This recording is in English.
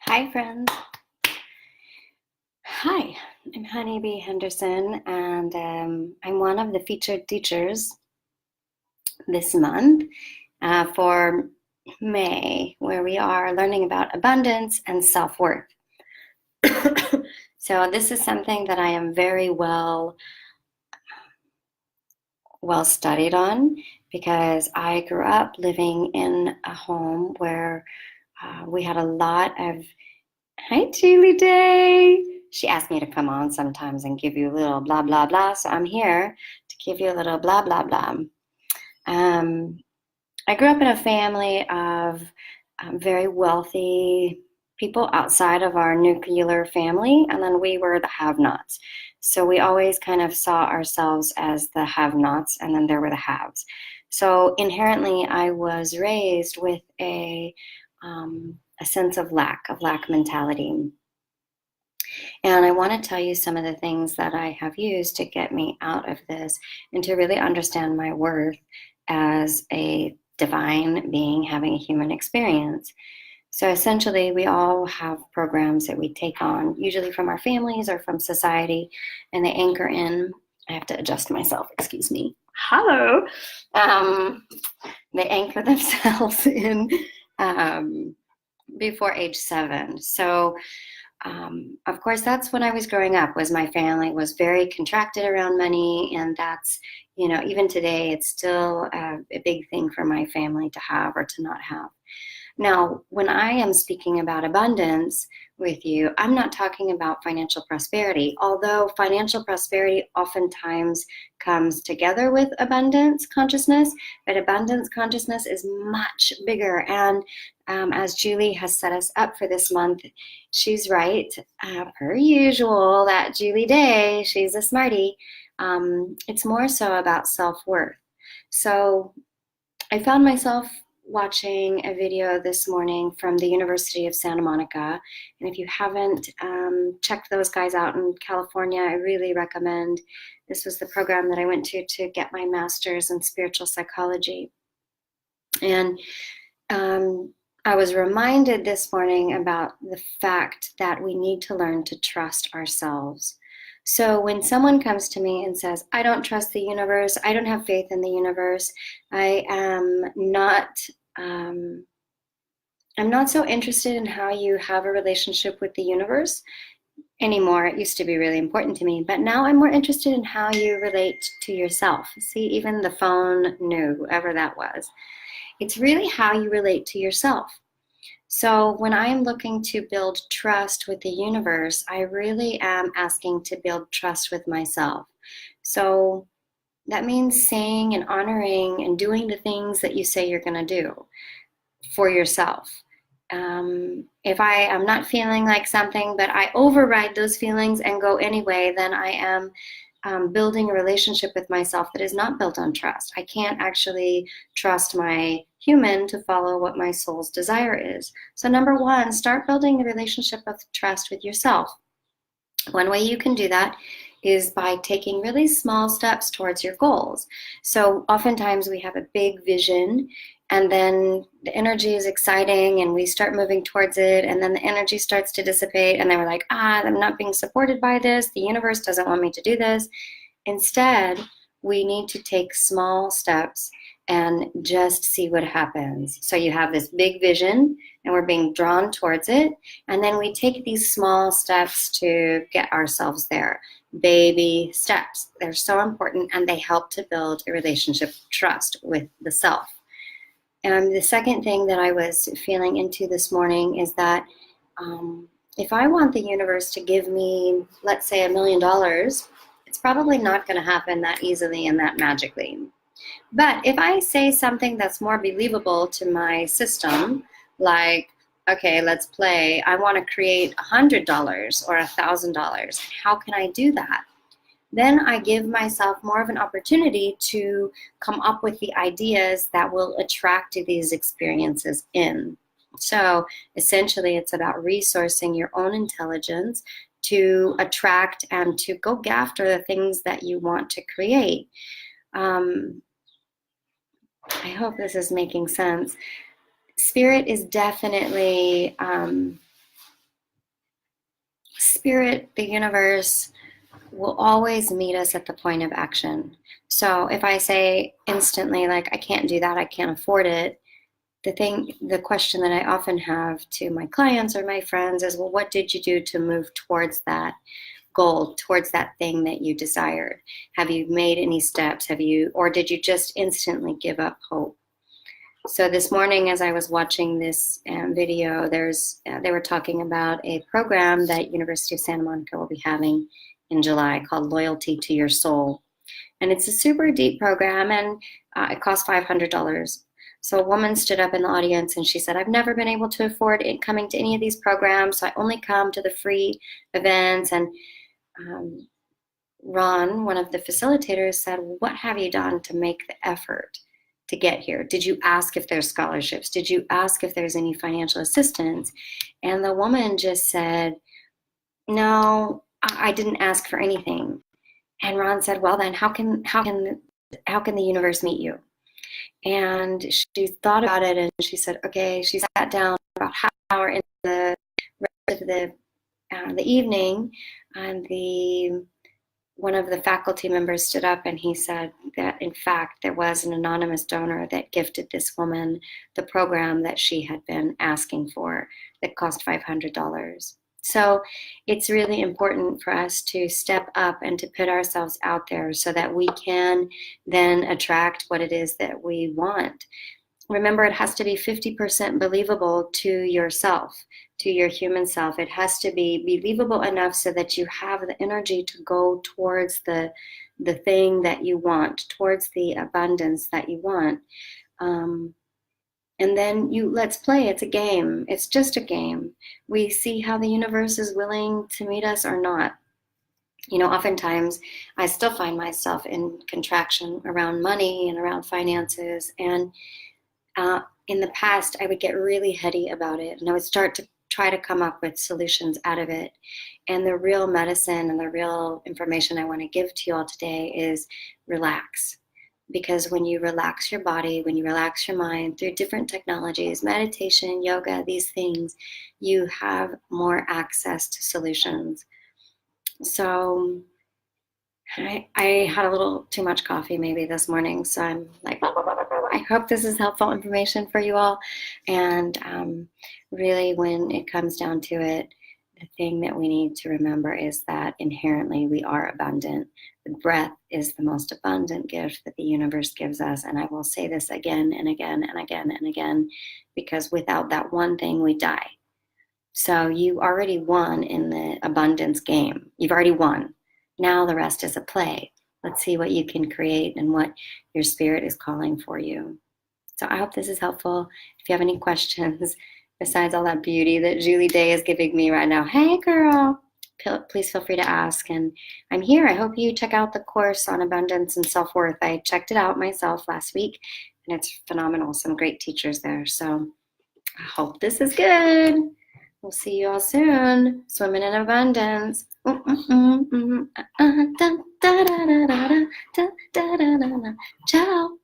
Hi, friends. Hi, I'm Honeybee Henderson, and I'm one of the featured teachers this month for May, where we are learning about abundance and self-worth. So this is something that I am very well studied on because I grew up living in a home where we had a lot of. Hi, Julie Day. She asked me to come on sometimes and give you a little blah, blah, blah. So I'm here to give you a little blah, blah, blah. Um, I grew up in a family of very wealthy people outside of our nuclear family, and then we were the have-nots. So we always kind of saw ourselves as the have-nots, and then there were the haves. So inherently, I was raised with a sense of lack mentality. And I want to tell you some of the things that I have used to get me out of this and to really understand my worth as a divine being having a human experience. So essentially, we all have programs that we take on, usually from our families or from society, and they anchor in. I have to adjust myself, excuse me. Hello. They anchor themselves in before age 7. So of course, that's when I was growing up, was my family was very contracted around money. And that's, even today, it's still a big thing for my family to have or to not have. Now, when I am speaking about abundance with you, I'm not talking about financial prosperity, although financial prosperity oftentimes comes together with abundance consciousness, but abundance consciousness is much bigger. And as Julie has set us up for this month, she's right, per usual, that Julie Day, she's a smarty. It's more so about self-worth. So I found myself watching a video this morning from the University of Santa Monica. And if you haven't checked those guys out in California, I really recommend. This was the program that I went to get my master's in spiritual psychology. And I was reminded this morning about the fact that we need to learn to trust ourselves. So when someone comes to me and says, I don't trust the universe, I don't have faith in the universe, I'm not so interested in how you have a relationship with the universe anymore. It used to be really important to me, but now I'm more interested in how you relate to yourself. See, even the phone knew, whoever that was. It's really how you relate to yourself. So when I am looking to build trust with the universe, I really am asking to build trust with myself. So that means saying and honoring and doing the things that you say you're going to do for yourself. If I am not feeling like something, but I override those feelings and go anyway, then I am building a relationship with myself that is not built on trust. I can't actually trust my human to follow what my soul's desire is. So number one, start building a relationship of trust with yourself. One way you can do that is by taking really small steps towards your goals. So oftentimes we have a big vision, and then the energy is exciting and we start moving towards it, and then the energy starts to dissipate, and then we're like, I'm not being supported by this. The universe doesn't want me to do this. Instead, we need to take small steps and just see what happens. So you have this big vision and we're being drawn towards it, and then we take these small steps to get ourselves there. Baby steps. They're so important, and they help to build a relationship of trust with the self. And the second thing that I was feeling into this morning is that if I want the universe to give me, let's say, $1 million, it's probably not going to happen that easily and that magically. But if I say something that's more believable to my system, like, okay, let's play, I want to create $100 or $1,000, how can I do that? Then I give myself more of an opportunity to come up with the ideas that will attract these experiences in. So essentially, it's about resourcing your own intelligence to attract and to go after the things that you want to create. I hope this is making sense. Spirit is definitely Spirit, the universe, will always meet us at the point of action. So if I say instantly, like, I can't do that, I can't afford it, the question that I often have to my clients or my friends is, well, what did you do to move towards that goal, towards that thing that you desired? Have you made any steps? Or did you just instantly give up hope? So this morning, as I was watching this video, they were talking about a program that University of Santa Monica will be having in July called Loyalty to Your Soul. And it's a super deep program, and it costs $500. So a woman stood up in the audience and she said, I've never been able to afford it coming to any of these programs, so I only come to the free events. And Ron, one of the facilitators, said, what have you done to make the effort to get here? Did you ask if there's scholarships? Did you ask if there's any financial assistance? And the woman just said, no, I didn't ask for anything. And Ron said, well, then how can the universe meet you? And she thought about it, and she said, okay. She sat down about half an hour into the rest of the evening, and one of the faculty members stood up and he said that, in fact, there was an anonymous donor that gifted this woman the program that she had been asking for that cost $500. So it's really important for us to step up and to put ourselves out there so that we can then attract what it is that we want. Remember, it has to be 50% believable to yourself, to your human self. It has to be believable enough so that you have the energy to go towards the thing that you want, towards the abundance that you want. And then let's play. It's a game. It's just a game. We see how the universe is willing to meet us or not. Oftentimes I still find myself in contraction around money and around finances. And in the past, I would get really heady about it, and I would start to try to come up with solutions out of it. And the real medicine and the real information I want to give to you all today is relax. Because when you relax your body, when you relax your mind through different technologies, meditation, yoga, these things, you have more access to solutions. So I had a little too much coffee maybe this morning, so I'm like, I hope this is helpful information for you all. And really, when it comes down to it, the thing that we need to remember is that inherently we are abundant. The breath is the most abundant gift that the universe gives us. And I will say this again and again and again and again, because without that one thing, we die. So you already won in the abundance game. You've already won. Now the rest is a play. Let's see what you can create and what your spirit is calling for you. So I hope this is helpful. If you have any questions, besides all that beauty that Julie Day is giving me right now, hey girl, please feel free to ask. And I'm here. I hope you check out the course on abundance and self-worth. I checked it out myself last week, and it's phenomenal. Some great teachers there. So I hope this is good. We'll see you all soon. Swimming in abundance. Ciao.